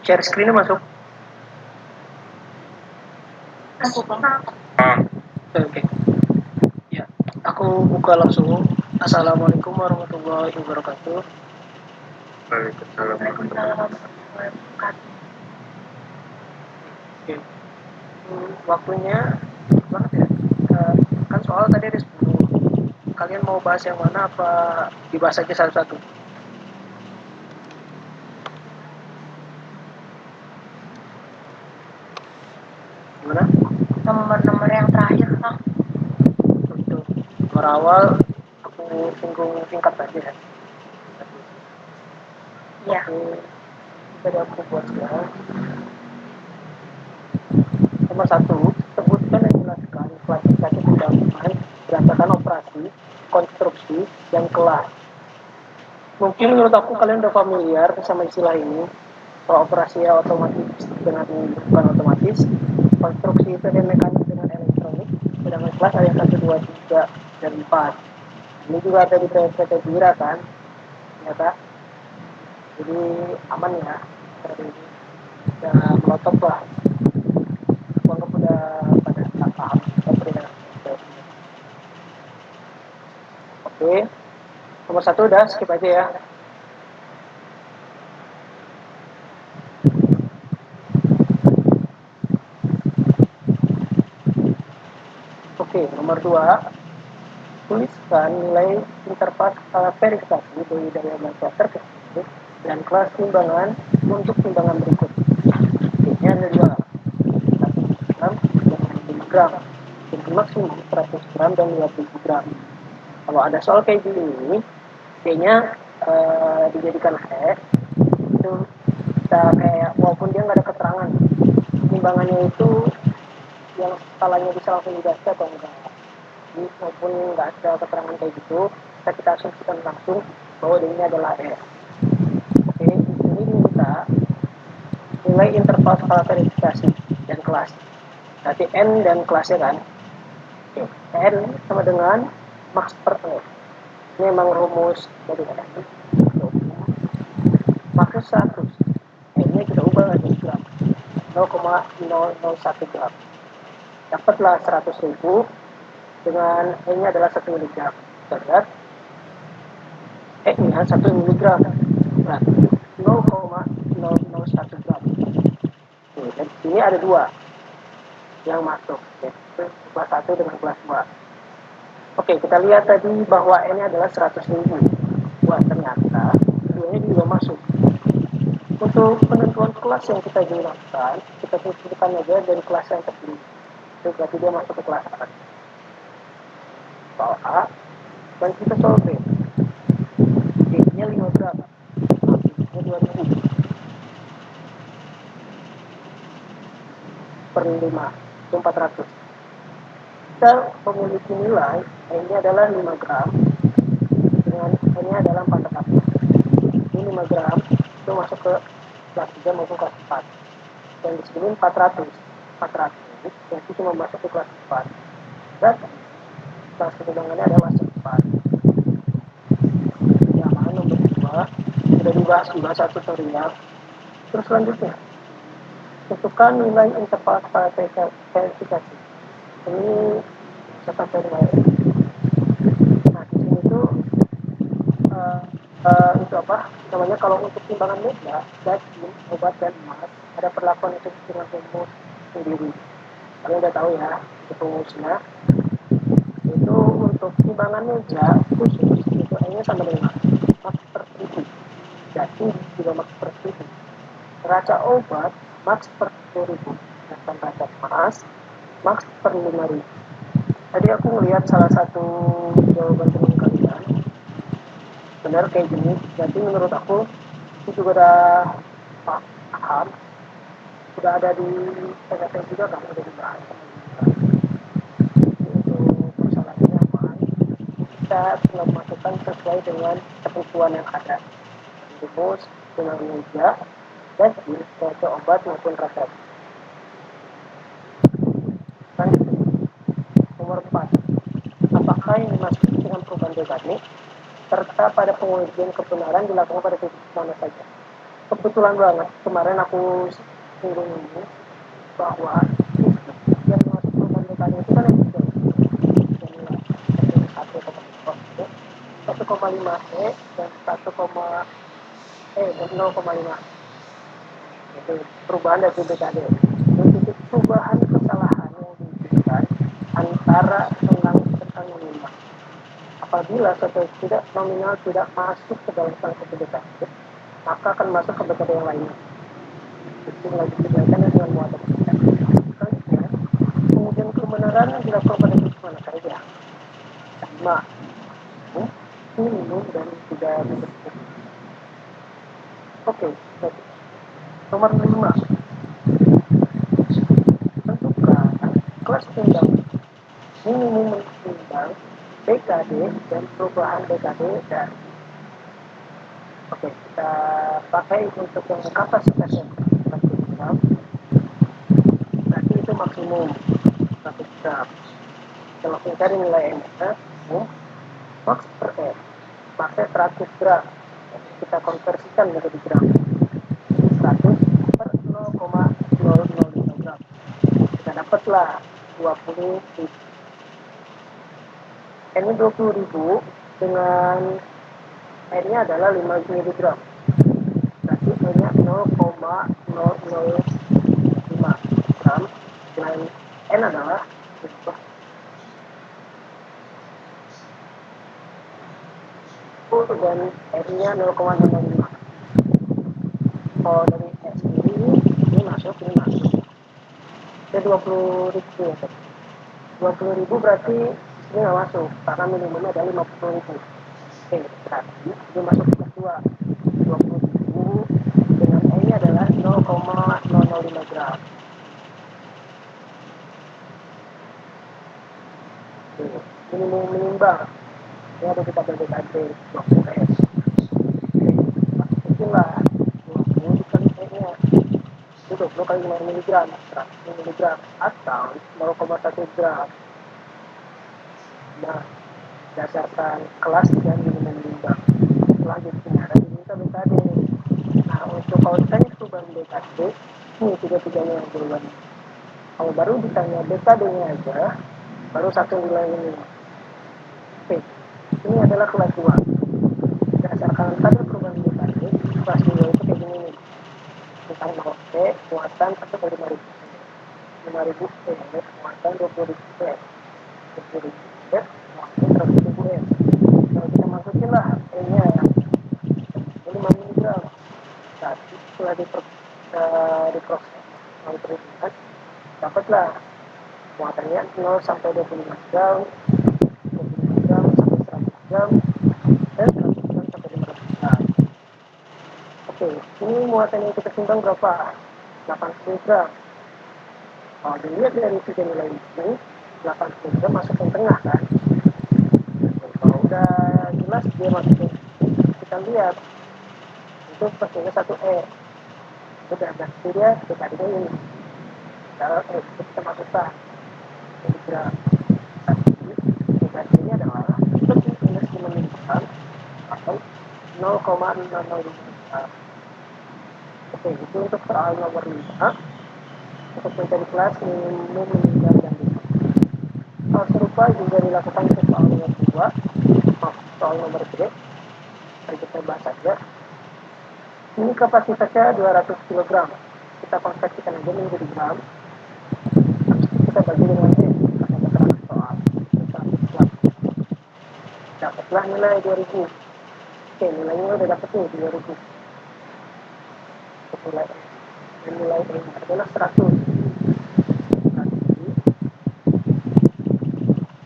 Share screen masuk. Oke. Ya, aku buka langsung. Assalamualaikum warahmatullahi wabarakatuh. Waalaikumsalam warahmatullahi wabarakatuh. Oke. Waktunya banget ya. Kan soal tadi ada 10. Kalian mau bahas yang mana apa dibahas aja satu-satu? Gimana? Nomor-nomor yang terakhir, Kang. Betul. Nomor awal aku singgung singkat aja ya. Iya. Oke. Tadi aku buat sekarang. Nomor 1, sebutkan dan jelaskan klasifikasi pembangunan berdasarkan operasi, konstruksi, dan kelas. Mungkin menurut aku kalian udah familiar sama istilah ini. Kalau operasi otomatis dengan bukan otomatis, konstruksi itu ada mekanik dengan elektronik, sedangkan kelas ada 1, 2, 3, dan 4. Ini juga ada di PT Bira kan, ternyata. Jadi aman ya, udah melotot lah. Anggap udah pada paham perbedaan. Oke, nomor 1 udah skip aja ya. Oke, nomor 2, tuliskan nilai interval verifikasi dari daya baca terkecil dan kelas timbangan untuk timbangan berikut. Ini ada 2, 1 gram dan 5 gram, jadi maksimum 100 gram dan 50 gram. Kalau ada soal kayak gini, D-nya dijadikan E, itu kita kayak walaupun dia nggak ada keterangan timbangannya itu yang skalanya bisa langsung dibaca atau enggak. Jadi walaupun nggak ada keterangan kayak gitu, kita asumsikan langsung bahwa ini adalah E. Oke, ini diminta nilai interval skala verifikasi dan kelas. Berarti N dan kelasnya kan. Oke, N sama dengan max per E. Ini memang rumus dari N. Max 100. N-nya kita ubah jadi gram. 0,001 gram. Dapatlah 100.000 dengan E-nya adalah 1 mg. Kita lihat E-nya 1 mg. Berarti 0,001 gram. Dan sini ada 2 yang masuk, yaitu kelas 1 dengan kelas 2. Oke, kita lihat tadi bahwa N-nya adalah 100.000. Wah, ternyata keduanya juga masuk. Untuk penentuan kelas yang kita gunakan, kita tentukan aja dari kelas yang terpilih. Itu berarti dia masuk ke kelas A. Soal A, dan kita soal B. D-nya 5 gram. D-nya 2000 per 5, itu 400. Kita memiliki nilai, N-nya adalah 5 gram, dengan N-nya adalah 400. Ini 5 gram, itu masuk ke kelas 3 maupun kelas 4. Dan di sini 400. 400, itu cuma masuk ke kelas 4. Berarti kelas perkembangannya adalah kelas 4. Yang nomor 2 sudah dibahas juga satu tutorial. Terus selanjutnya, tentukan nilai interval verifikasi. Ini misalkan nilai. Nah, di sini itu itu apa namanya, kalau untuk timbangan media, daging, obat, dan emas ada perlakuan itu dengan rumus sendiri. Kalian udah tahu ya itu rumusnya. Itu untuk timbangan meja khusus itu E-nya sama dengan max per 1000. Daging juga max per 1000. Neraca obat max per 10.000. Dan neraca emas max per 5.000. Tadi aku melihat salah satu jawaban teman kalian benar kayak gini. Jadi menurut aku itu juga udah paham, sudah ada di PKT juga kan, udah dibahas. Untuk persoalannya aman, kita tinggal masukkan sesuai dengan ketentuan yang ada. Rumus dengan meja dan neraca obat maupun resep. Nomor 4, apakah yang dimaksud dengan perubahan organik serta pada pengujian kebenaran dilakukan pada titik mana saja? kebetulan banget kemarin aku singgung ini bahwa yang masuk program BKD itu kan yang tiga yang nilai 1,5 dan 0,5 itu perubahan dari BKD. Dan titik perubahan kesalahan yang diberikan antara tentang minimal. Apabila suatu tidak nominal tidak masuk ke dalam salah satu BKD, maka akan masuk ke BKD yang lainnya. Itu lagi diberikan dengan muatan selanjutnya. Kemudian kebenaran yang dilakukan pada mana saja. 5. Minimum dan tidak dibentuk. Oke, nomor 5. Tentukan kelas tunggal minimum menimbang BKD dan perubahan BKD dan oke, kita pakai untuk yang kapasitas yang 100 gram, berarti itu maksimum 100 gram. Kalau kita cari nilai N-nya, max per M, pakai 100 gram. Kita konversikan menjadi gram. 100 per 0,005 gram. Kita dapatlah 20 ribu. N-nya 20 ribu dengan N-nya adalah 5 mg. Berarti N-nya 0,005 gram dengan N adalah dan R-nya 0,005. Kalau dari S ini masuk. Jadi 20 ribu ya. 20 ribu berarti ini nggak masuk karena minimumnya ada 50 ribu. Oke, berarti ini masuk ke kedua 20 ribu dengan N-nya adalah 0,005 gram. Oke, minimum menimbang ini ada di tabel BKD 20 S. Itulah 20 dikali N-nya itu 20 kali 5 mg 100 mg atau 0,1 gram. Nah, berdasarkan kelas dan minimum menimbang. Selanjutnya ada diminta BKD. Nah, untuk kalau ditanya perubahan BKD, ini tiga-tiganya yang berubah. Kalau baru ditanya BKD-nya aja, baru satu nilai ini. Oke, ini adalah kelas 2. Berdasarkan kadar perubahan BKD, kelas 2 itu kayak gini nih. Tentang P, muatan 1,5 ribu. 5 ribu P, muatan 20 ribu P. 20 ribu P, muatan 100 ribu M. Kalau kita masukin lah P-nya 5 mg. Tapi setelah diproses melalui perhitungan, dapatlah muatannya 0 sampai 25 gram, 25 gram sampai 100 gram, dan 100 gram sampai 500 gram. Oke, ini muatan yang kita timbang berapa? 80 gram. Kalau dilihat dari tiga nilai ini, 80 gram masuk yang tengah kan? Kalau udah jelas dia masuk, kita lihat itu pastinya 1E. Itu berarti dia BKD-nya ini. Kalau kita masukkan gram. BKD-nya adalah lebih minus 5 mg atau 0,005 gram. Oke, itu untuk soal nomor 5. Untuk mencari kelas minimum minimal dan hal serupa juga dilakukan untuk soal nomor 2. Soal nomor 3. Mari kita bahas saja. Ini kapasitasnya 200 kg. Kita konversikan aja menjadi gram. Kita bagi dengan N karena keterangan soal. Dapatlah nilai 2000. Oke, nilainya udah dapet nih 2000. Nilai N adalah 100.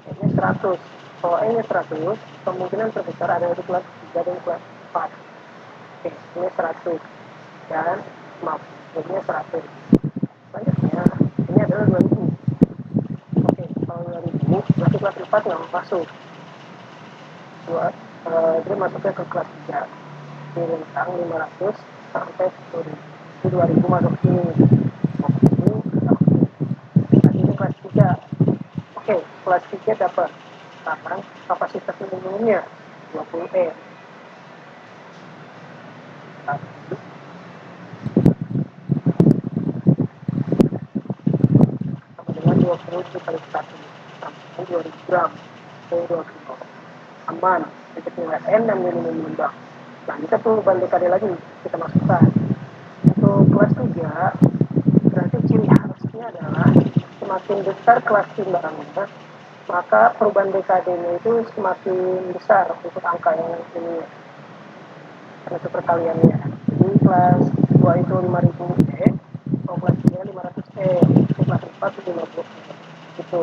N-nya 100. Kalau N-nya 100, kemungkinan terbesar ada di kelas 3 dan kelas 4. Oke, ini 100. Dan maaf, N-nya 100. Selanjutnya, ini adalah 2000. Oke, kalau 2000, berarti kelas 4 nggak masuk. Dia masuknya ke kelas 3. Di rentang 500 sampai 10.000. Itu 2000 masuk sini. Ini kelas 3. Oke, kelas 3 dapat. Sekarang kapasitas minimumnya 20E. dikali 1 sama 2000 gram, 2 kilo. Aman, titik nilai N dan minimum imbang. Nah, kita perlu banding kali lagi, kita masukkan. Untuk kelas 3, berarti ciri khasnya adalah semakin besar kelas timbangannya, maka perubahan DKD-nya itu semakin besar untuk angka yang ini, untuk perkaliannya. Jadi kelas 2 itu 5000 E, kalau kelas 3 500 E, kelas 4 itu 50 E. Itu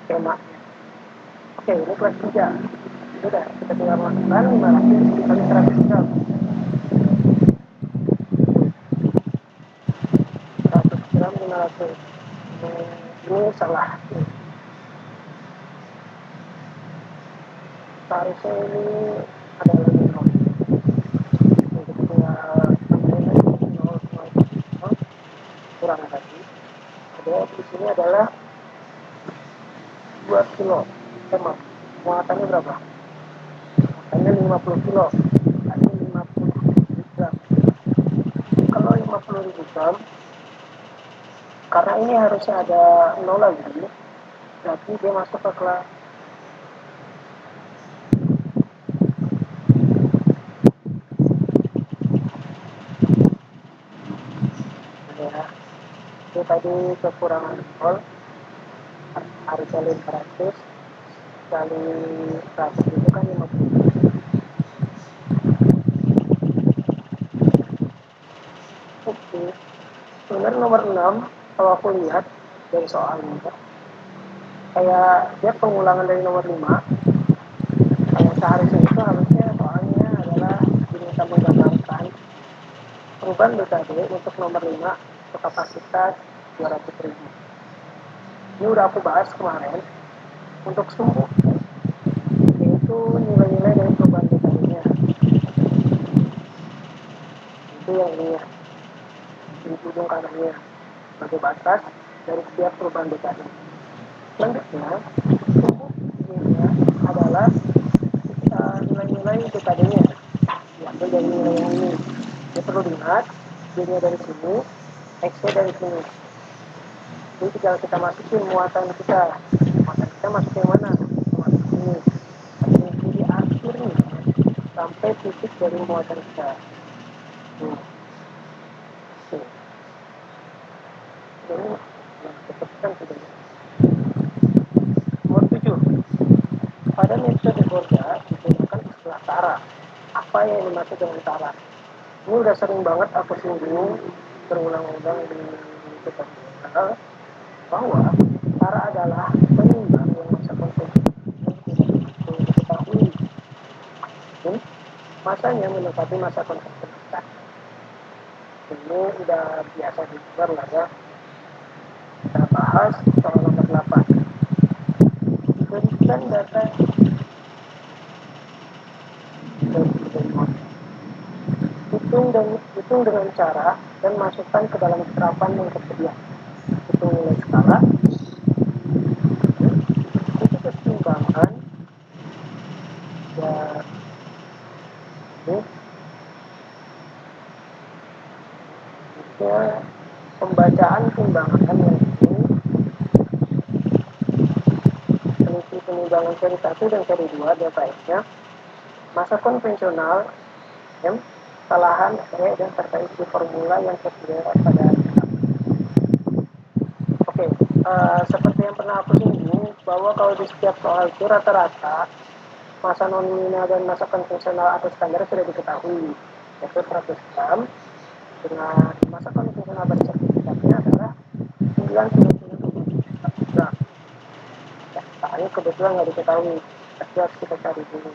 skemanya. Oke, ini kelas 3. Sudah, kita tinggal masukkan 500 dikali 100 gram. 100 gram 500. Ini salah. Seharusnya ini ada lagi nol. Jadi kita tambahin lagi 0,0 kurang tadi. Ada di sini adalah 2 kilo. Maaf, muatannya berapa? Muatannya 50 kilo. Tadi 50 gram. Kalau 50.000 gram, karena ini harusnya ada 0 lagi, berarti dia masuk ke kelas ya. Itu tadi kekurangan 0, harusnya 500 kali 100 itu kan 50. Oke, sebenarnya nomor 6 kalau aku lihat dari soalnya kayak dia pengulangan dari nomor 5. Kayak seharusnya itu harusnya soalnya adalah diminta menggambarkan perubahan BKD untuk nomor 5 untuk kapasitas 200.000. Ini udah aku bahas kemarin. Untuk sumbu yaitu nilai-nilai dari perubahan BKD-nya. Itu yang ini ya, di ujung kanannya sebagai batas dari setiap perubahan BKD. Selanjutnya, sumbu Y-nya adalah nilai-nilai BKD-nya. Diambil dari nilai yang ini. Dia perlu diingat, Y-nya dari sini, X-nya dari sini. Jadi tinggal kita masukin muatan kita. Muatan kita masuk yang mana? Masuk sini. Jadi akhirnya sampai titik dari muatan kita. Jadi cepatkan sudah. Nomor 7. Pada metode Borda digunakan istilah tara. Apa yang dimaksud dengan tara? Ini udah sering banget aku singgung berulang-ulang di tutorial bahwa tara adalah penimbang yang masa konvensi diketahui. Masanya mendekati masa konvensional. Ini udah biasa didengar lah ya. Kita bahas soal nomor 8. Berikan data hitung dengan cara dan masukkan ke dalam serapan yang tersedia. Hitung nilai skala, itu keseimbangan, ya ini pembacaan timbangan yang ini selisih penimbangan seri 1 dan seri 2 delta X-nya, masa konvensional M, kesalahan E, dan serta isi formula yang tersedia pada Oke, seperti yang pernah aku singgung bahwa kalau di setiap soal itu rata-rata masa nominal dan masa konvensional atau standar sudah diketahui, yaitu 100 gram dengan masa konvensional bersertifikatnya adalah 9,9 gram. Ya, soalnya kebetulan nggak diketahui, tapi harus kita cari dulu.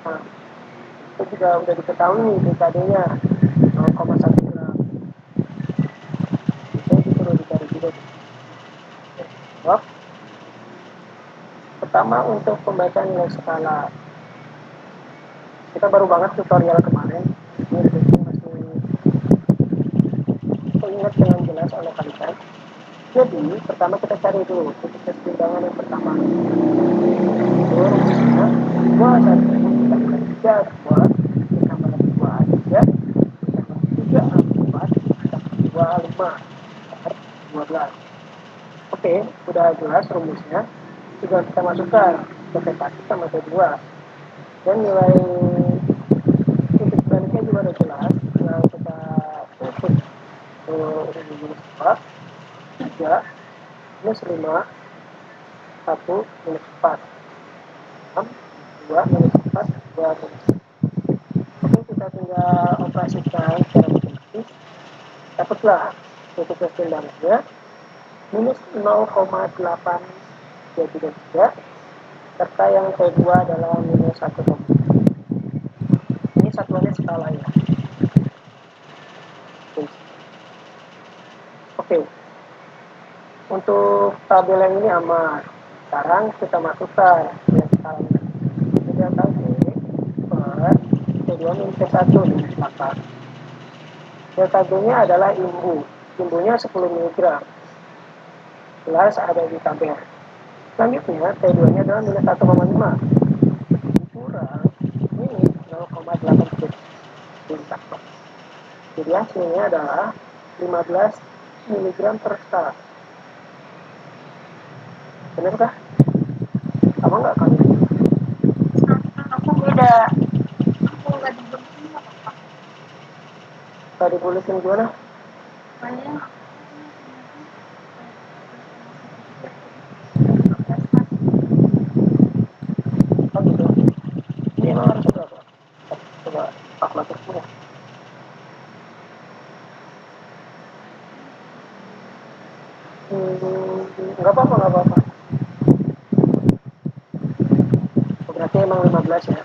Nah, itu juga udah diketahui nih BKD-nya 0,1 gram. Itu perlu dicari juga. Jawab. Pertama, untuk pembacaan nilai skala. Kita baru banget tutorial kemarin. Ini masih ingat dengan jelas oleh kalian. Jadi, pertama kita cari dulu titik keseimbangan yang pertama. Rumusnya 2 1 ditambah 3 2 ditambah 2 3 ditambah 3 4 ditambah 2 5. 12. Oke, udah jelas rumusnya. Tinggal kita masukkan ke T1 sama T2. Dan nilai titik baliknya juga udah jelas. Tinggal kita tutup minus 4, 3, minus 5, 1, minus 4. 6, 2, minus 4, 2, minus 4. Oke, kita tinggal operasikan secara matematis. Dapatlah titik keseimbangannya minus 0,8 3 serta yang kedua adalah minus 1. Ini satuannya skala ya. Oke. Untuk tabel yang ini aman. Sekarang kita masukkan yang skalanya. Delta G per T2 minus T1 minus 8. Delta G-nya adalah imbu. Imbunya 10 mg. Jelas ada di tabel. Selanjutnya T2-nya adalah minus 1,5 kurang minus 0,8 jadi hasilnya adalah 15 mg per skala. Benar kah? Sama nggak kali? Aku beda. Aku nggak dibeliin apa-apa. Nggak dibulisin gimana? Soalnya Oh gitu. Ini emang harus berapa? Coba kalkulator semua. Nggak apa-apa, nggak apa-apa. Berarti emang 15 ya.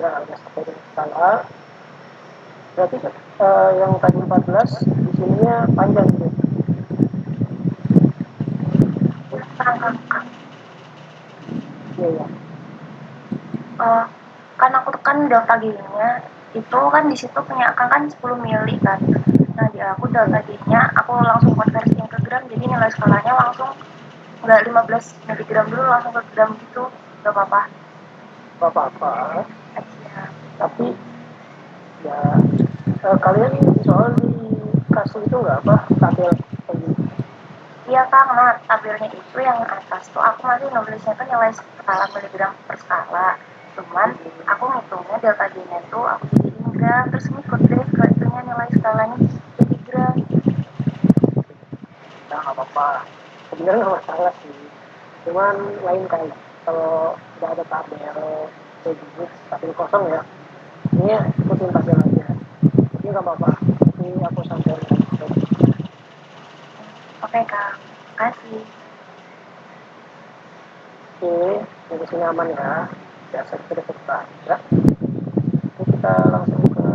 Ya, udah sampai dengan skala. Berarti yang tadi 14 di sininya panjang gitu. perangkat. Iya, ya. Kan aku tekan delta G-nya itu kan di situ punya akang kan 10 mili kan. Nah di aku delta G-nya aku langsung konversiin ke gram, jadi nilai skalanya langsung nggak 15 miligram dulu, langsung ke gram gitu. Nggak apa-apa. Nggak apa-apa. Aja. Tapi ya kalian soal dikasih itu nggak apa tabel kayak gitu. Iya kang, nah tabelnya itu yang atas tuh aku masih nulisnya tuh nilai skala miligram per skala. Cuman aku ngitungnya delta G-nya tuh aku jadiin gram, terus ngikut deh ke itunya nilai skalanya jadi gram. Ya nggak apa-apa. Sebenarnya nggak masalah sih. Cuman lain kali kalau udah ada tabel kayak gini, tabel kosong ya. Ini ikutin tabel aja. Ini nggak apa-apa. Ini aku sampein aja. Oke kang, kasih. Oke, dari sini aman ya. Biasa kita dekat ya. Ini kita langsung ke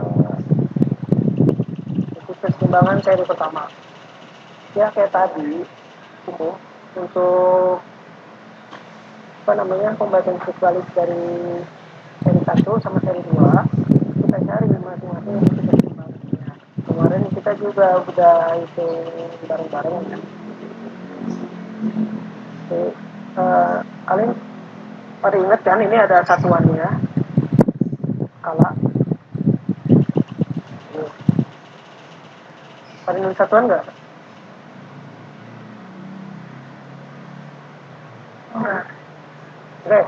titik keseimbangan seri pertama. Ya kayak tadi, ini untuk apa namanya pembagian visualis dari seri 1 sama seri 2 kita cari masing-masing titik keseimbangannya. Kemarin kita juga udah itu bareng-bareng ya. Oke, kalian pada ingat kan ini ada satuannya skala. Pada nulis satuan nggak? Enggak. Oke,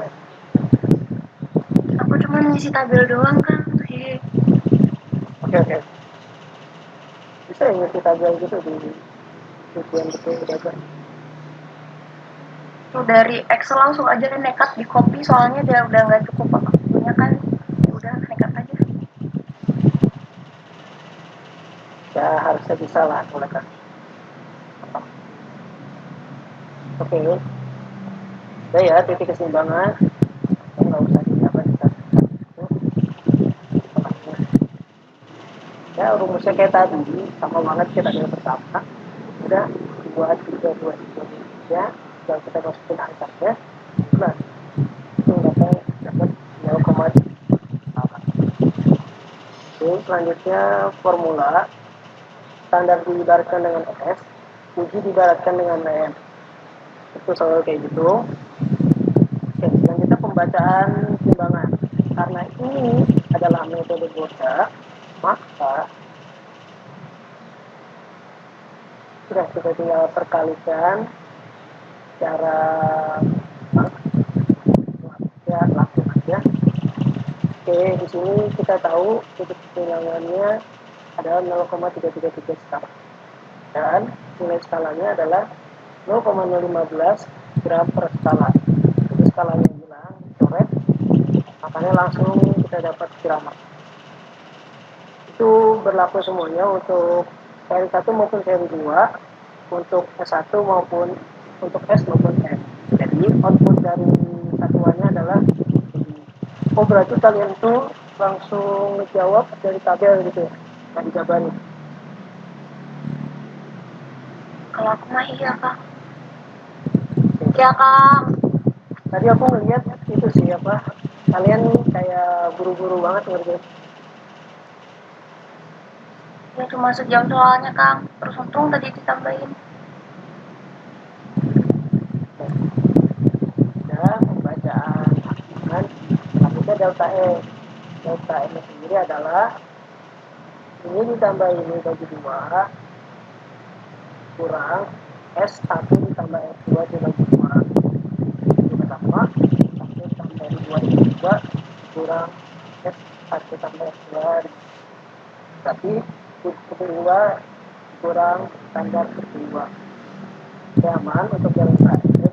Aku cuma ngisi tabel doang kan. oke. Bisa ya ngisi tabel gitu di tujuan gitu udah. Tuh dari Excel langsung aja nekat di copy, soalnya dia udah nggak cukup waktunya kan. Ya udah nekat aja. Ya harusnya bisa lah mulai kan. Oke, udah ya titik keseimbangan. Nggak usah diapa kita. Ya rumusnya kayak tadi sama banget kita dari pertama. Udah 2, 3, 2, 3, 3. Dan kita masukin angkanya. Nah, itu dapat 0,8. Oke, selanjutnya formula standar diibaratkan dengan S, uji diibaratkan dengan M. Itu selalu kayak gitu. Oke, selanjutnya pembacaan timbangan. Karena ini adalah metode Gauss, maka Sudah kita tinggal perkalikan cara ya lakukan ya. Oke, di sini kita tahu titik kehilangannya adalah 0,333 skala dan nilai skalanya adalah 0,015 gram per skala. Jadi skalanya hilang, coret, makanya langsung kita dapat gram. Itu berlaku semuanya untuk seri 1 maupun seri 2, untuk S1 maupun untuk S maupun M. Jadi output dari satuannya adalah oh berarti kalian tuh langsung jawab dari tabel gitu ya, nggak dijabarin. Kalau aku mah iya kak. Ya kak. Tadi aku ngeliat itu sih apa, kalian kayak buru-buru banget ngerjain. Ya cuma sejam soalnya kang. Terus untung tadi ditambahin. Ada pembacaan dan selanjutnya delta E. Delta E sendiri adalah ini ditambah ini bagi 2 kurang S1 ditambah S2 dibagi 2 itu pertama, 1 tambah 2 dibagi 2 kurang S1 tambah S2 tapi kedua kurang standar kedua. Aman untuk yang terakhir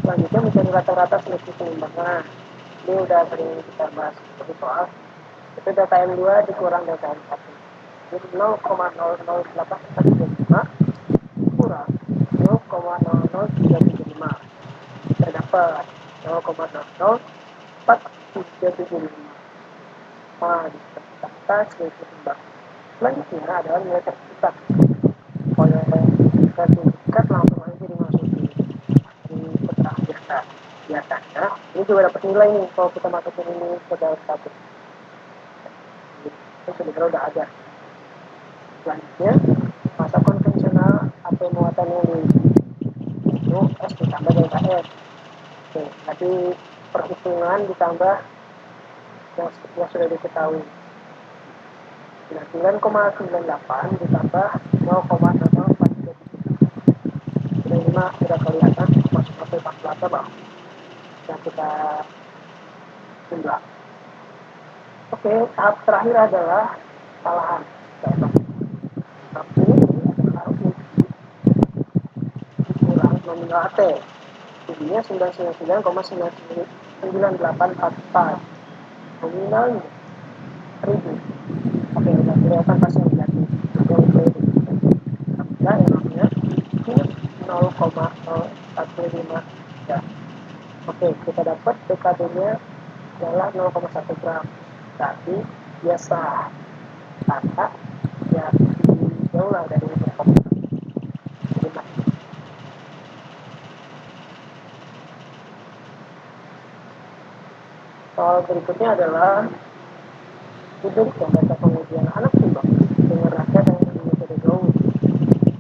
selanjutnya mencari rata-rata selisih keseimbangan. Ini udah sering kita bahas seperti soal itu data M2 dikurang data M1, jadi 0,00845 kurang 0,00375 kita dapat 0,00475. Nah, di atas selisih keseimbangan. Selanjutnya adalah nilai sertifikat. Oleh sertifikat langsung aja dimasukin di keterangan biasa. Biasanya ini juga dapat nilai nih kalau kita masukin ini ke dalam satu. Itu sebenarnya udah ada. Selanjutnya masa konvensional atau muatan yang itu S ditambah delta S. Oke, tadi perhitungan ditambah yang sudah diketahui. 9,98 ditambah 0,0047. Sudah 5 sudah kelihatan masuk ke kalkulator bang. Yang kita jumlah. Oke, tahap terakhir adalah kesalahan. Tahap ini adalah kurang nominal AT. Tingginya 999,9844. Nominalnya 1000. Oke, udah kelihatan pas yang negatif. Nah, errornya minus 0,0153. Oke, kita dapat BKD-nya adalah 0,1 gram. Tapi biasa karena ya jauh lah dari berkomputer. Soal berikutnya adalah hidup membaca pengujian anak timbang dengan rasa dan metode gaul.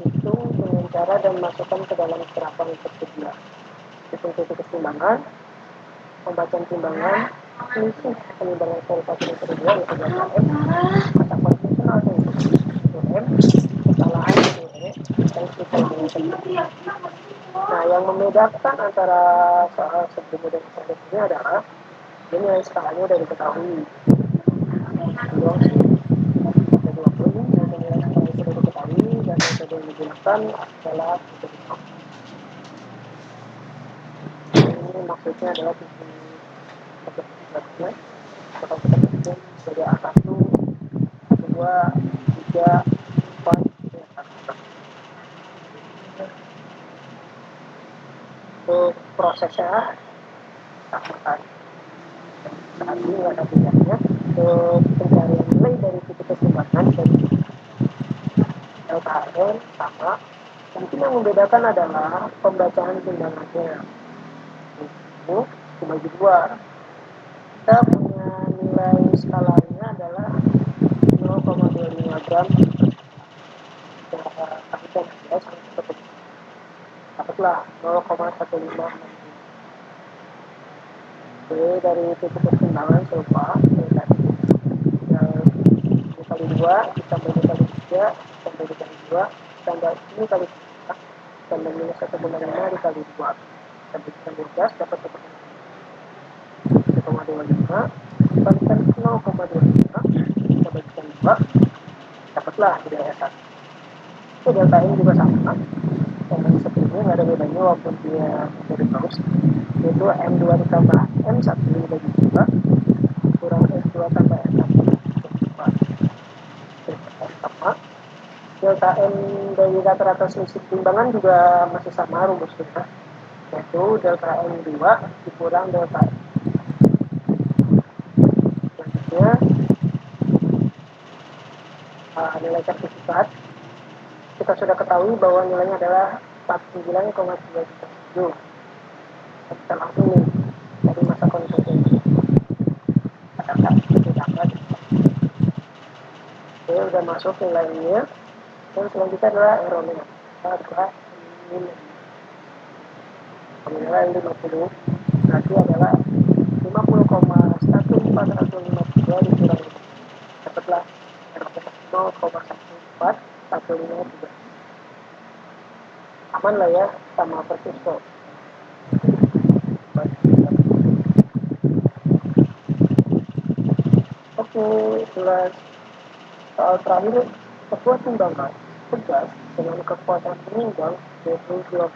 Hitung dengan cara dan masukkan ke dalam serapan yang tersedia. Hitung titik keseimbangan, pembacaan timbangan, selisih penimbangan seri 1 dan seri 2 yaitu delta M, masa konvensional yaitu M, kesalahan yaitu E, dan kita. Nah, yang membedakan antara soal sebelumnya dan selanjutnya adalah ini nilai skalanya udah diketahui. Belum sih. Ada 20, nilai skalanya sudah diketahui dan metode yang digunakan adalah metode Cox. Ini maksudnya adalah sisi selanjutnya. Kalau kita hitung sebagai A1, A2, 3, 4, 5. Untuk prosesnya sama tadi. Saat ini ada bedanya untuk pencarian nilai dari titik keseimbangan dari LKN sama. Mungkin yang membedakan adalah pembacaan timbangannya. Itu dibagi 2. Kita punya nilai skalanya adalah 0,25 gram. Kami kan dapatlah 0,156. Oke, dari titik keseimbangan serupa tadi tinggal dikali 2 ditambah dikali 3 dikali 2 tambah ini kali 2 tambah minus 1,5 dikali 2 kita berikan 12 dapat 1,25 dikalikan 0,25 kita berikan 2 dapatlah nilai S1. Itu delta N juga sama yang sebelumnya nggak ada bedanya walaupun dia menjadi terus, yaitu M2 ditambah M1 dibagi 2 kurang S2 tambah S1 dibagi 2 sama. Delta N dari rata-rata selisih timbangan juga masih sama rumusnya, yaitu delta N2 dikurang delta N. Selanjutnya nilai sertifikat kita sudah ketahui bahwa nilainya adalah 49,37. Kita langsung nih dari masa konsumsi katakan tidak ada. Oke, udah masuk nilainya. Dan selanjutnya adalah errornya. Kita adalah nilai 50 berarti adalah 50,1452 dikurang 5. Dapatlah errornya 0,1415. Aman lah ya, sama persis kok. Oke, jelas. Soal terakhir, sebuah timbangan tegas dengan kekuatan penyimbang yaitu 20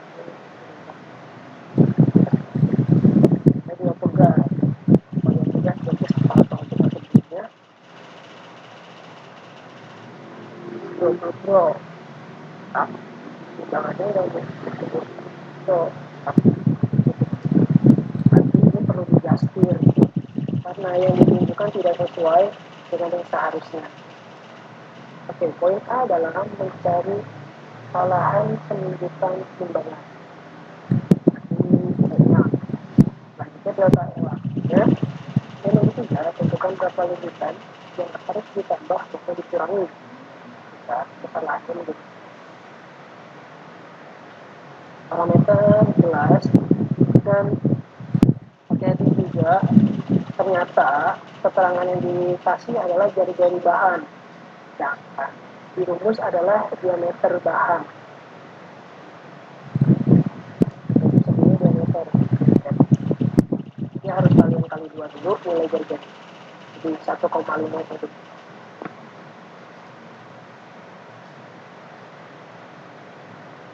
pegas. Yang tegas berarti sepakat soal kita sebelumnya 20 pro. Timbangannya udah disebut pro. Nanti ini perlu dijastir karena yang ditunjukkan tidak sesuai dengan yang seharusnya. Oke, poin A adalah mencari kesalahan penunjukan timbangan. Selanjutnya delta L. Ya, yang ketiga tentukan berapa lurusan yang harus ditambah atau dikurangi. Kita kesalahan ini. Parameter jelas dan hati-hati juga. Ternyata keterangan yang dikasih adalah jari-jari bahan. Sedangkan di rumus adalah diameter bahan. Sebenarnya diameter. Ini harus kalian kali 2 dulu nilai jari-jari. Jadi 1,5 itu.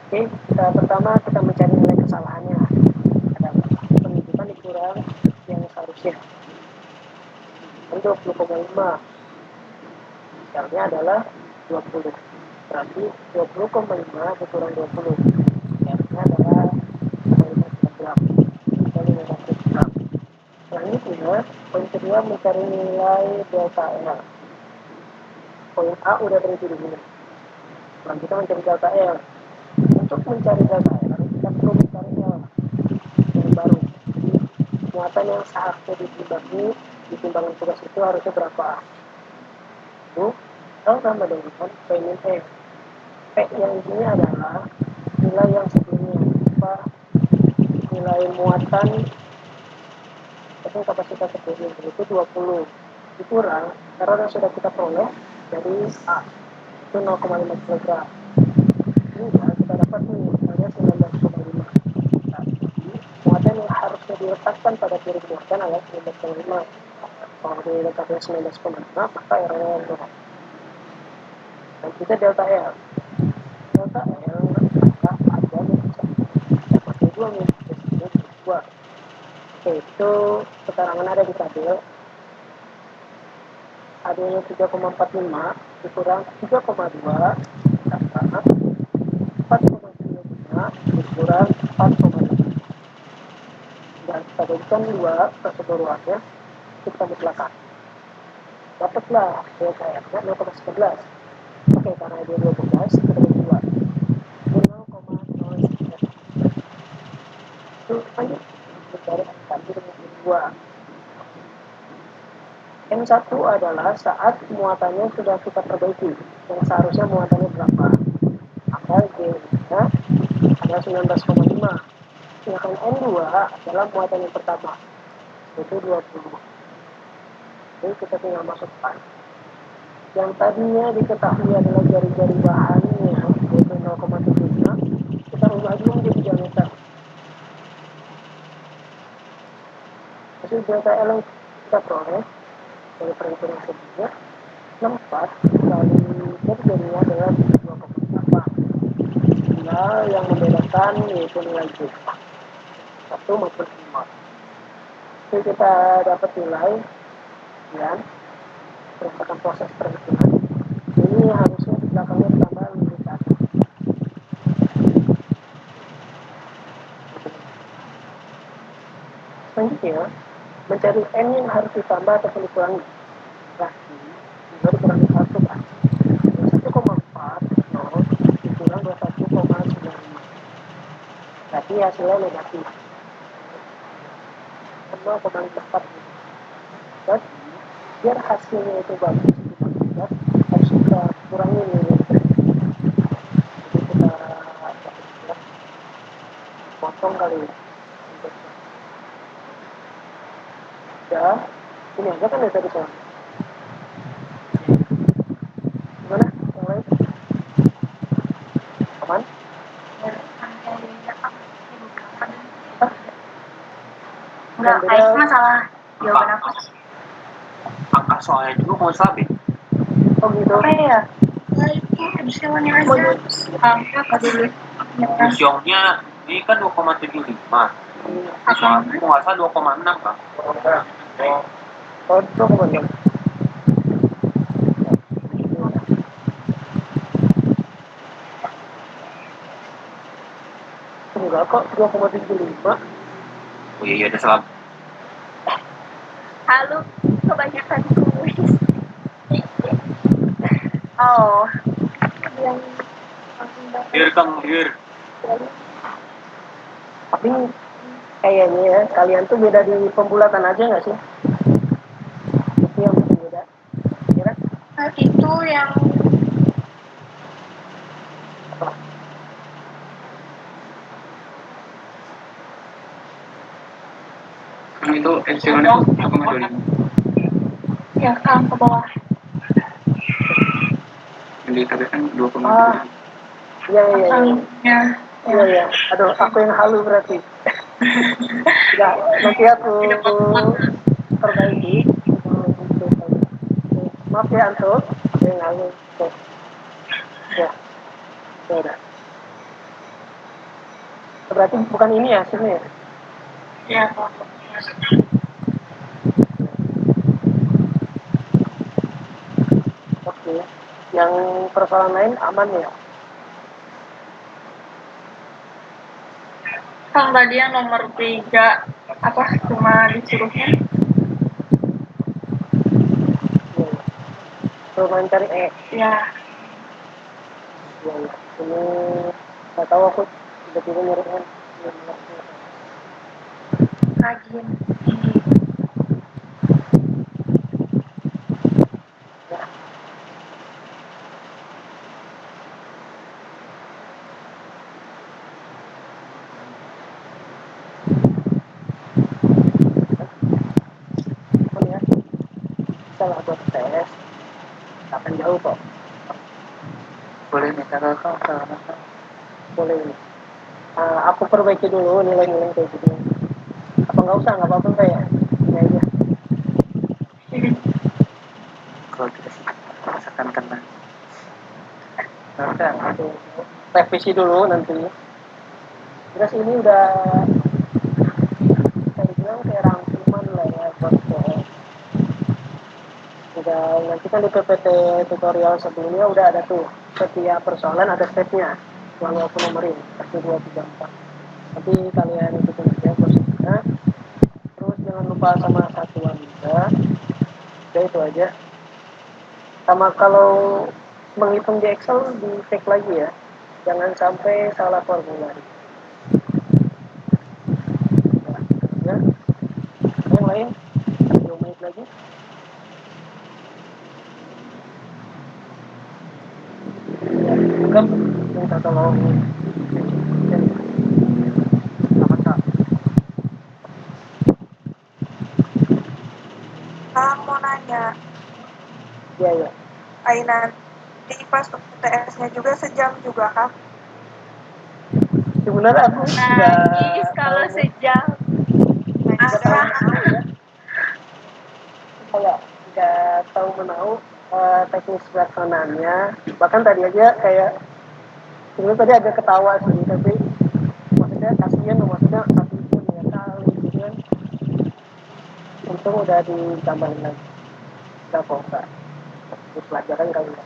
Oke, pertama kita mencari nilai kesalahannya. Ada penunjukan dikurang yang seharusnya. 20,5. Misalnya adalah 20. Berarti 20,5 dikurang 20. Misalnya adalah 15 gram. Kali 15 gram. Selanjutnya, poin kedua mencari nilai delta L. Poin A udah berhenti di sini. Selanjutnya mencari delta L. Untuk mencari delta L, kita perlu mencari L yang baru. Jadi, muatan yang seharusnya di timbangan tugas itu harusnya berapa? Itu L sama dengan P min E. P yang intinya adalah nilai yang sebelumnya. Nilai muatan itu kapasitas sebelumnya itu 20 dikurang karena sudah kita peroleh dari A itu 0,5 kg. Sehingga kita dapat nih nilainya 19,5. Nah, muatan yang harusnya diletakkan pada piring muatan adalah 19,5. Kalau diletakkan 19,5 maka errornya 0. Dan kita delta L. Delta L maka ada yang bisa pakai 2 min 2. Oke, itu keterangan ada di tabel. Adanya 3,45 dikurang 3,2 tambah 4,35 dikurang 4,5. Dan kita berikan 2 keseluruhannya, kita mutlakkan. Dapatlah delta F-nya 0,11. Oke, karena dia 12, kita beri 2. 0,09. Itu lanjut mencari angka dengan 2. M1 adalah saat muatannya sudah kita perbaiki, yang seharusnya muatannya berapa? Maka G-nya adalah 19,5. Sedangkan N2 adalah muatan yang pertama, yaitu 20. Jadi kita tinggal masukkan. yang tadinya diketahui adalah jari-jari bahannya yaitu 0,75, kita ubah dulu menjadi diameter. Hasil delta L yang kita peroleh dari perhitungan sebelumnya 64 kali jari-jarinya adalah 2,8. Tinggal yang membedakan yaitu nilai J 1 maupun 5. Jadi kita dapat nilai sekian berdasarkan proses perhitungan. Ini harusnya di belakangnya ditambah lirikan. Selanjutnya, mencari N yang harus ditambah ataupun dikurangi. Berarti, tinggal dikurangi 1 kan. 21,4 dikurang 21,95. Berarti hasilnya negatif. 0,4. Jadi, biar hasilnya itu bagus, harus kita kurangi nilai. Jadi kita potong kali ya. Ya, ini aja kan ya tadi soalnya. Gimana? Yang lain? Aman? Enggak, kayaknya masalah jawaban aku. Angka soalnya juga mau sabit. Oh gitu. Apa ya? Epsilonnya aja. Angka dulu. Fusiongnya ini kan 2,75. Soalnya aku nggak salah 2,6 kan. Oh, 2,6. Enggak kok, 2,75. Oh iya ada salah. Halo, kebanyakan kuis. Oh. Yang Hier Kang, hier. Tapi kayaknya ya, kalian tuh beda di pembulatan aja nggak sih? Itu yang bikin beda. Kira? itu yang Apa? Itu epsilonnya 2,25. ya Kang ke bawah. Yang dikatakan kan 2,25. Iya, iya, iya. Ya. Iya, iya. Aduh, aku yang halu berarti. Ya, nanti aku perbaiki. Maaf ya, Anto. Aku yang halu. Ya, ya udah. Berarti bukan ini ya hasilnya? Ya, Oke. Yang persoalan lain aman ya? Kang tadi yang nomor 3 apa cuma disuruhnya? Iya. Coba cari Ya. Iya, iya. Ini nggak tahu aku tiba-tiba nyarinya. Rajin. Ya, bisa lah buat tes. Akan jauh kok. Boleh minta kakak. Boleh. Aku perbaiki dulu nilai-nilai kayak gitu. Apa nggak usah, nggak apa-apa kayak ini aja. Kalau tidak rasakan tenang. Nanti aku revisi dulu nanti. Terus ini udah saya bilang kayak rangkuman lah ya buat tes. Udah nanti kan di PPT tutorial sebelumnya udah ada tuh setiap persoalan ada stepnya. Lalu aku nomorin 1, 2, 3, 4. Nanti kalian ikutin aja prosesnya. Terus jangan lupa sama satuan juga. Udah itu aja. Sama kalau menghitung di Excel dicek lagi ya. Jangan sampai salah formula. Ya. Yang lain 2 menit lagi. Juga minta tolong sama Kang mau nanya, Iya, iya. nanti pas UTS-nya juga sejam juga Kak? Sebenarnya aku Nangis kalau tahu, sejam. nggak tahu Asrah. menau ya. Kayak nggak tahu menau teknis pelaksanaannya. Bahkan tadi aja kayak sebenarnya tadi agak ketawa sih, tapi maksudnya kasihan, maksudnya satu jam ya kali gitu kan. Untung udah ditambahin lagi. Udah kok enggak di pelajaran kali ya.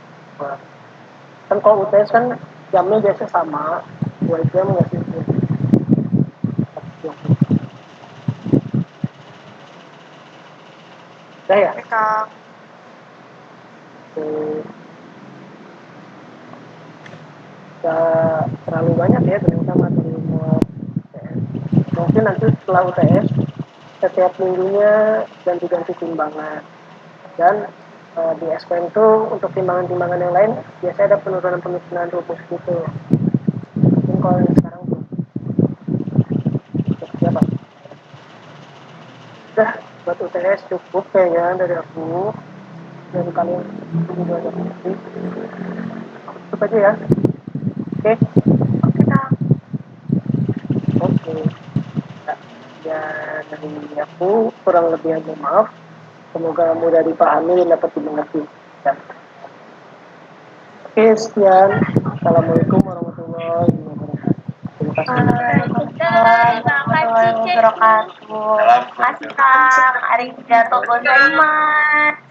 Kan kalau UTS kan jamnya biasa sama 2 jam nggak sih? Udah ya? Oke Kak. Gak terlalu banyak ya ternyata materi UTS. Mungkin nanti setelah UTS setiap minggunya ganti-ganti timbangan, dan di SPM itu untuk timbangan-timbangan yang lain biasanya ada penurunan rumus gitu. Mungkin kalau yang sekarang belum. Ya Pak. Udah buat UTS cukup kayaknya dari aku, dari kalian juga ada bukti. Cukup aja ya. Oke. Oke Kak. Oke. Ya, dari aku kurang lebih mohon maaf. Semoga mudah dipahami dan dapat dimengerti. Ya. Oke, sekian. Assalamualaikum warahmatullahi wabarakatuh. Terima kasih. Waalaikumsalam warahmatullahi wabarakatuh. Terima kasih Kang. Arigatou gozaimasu.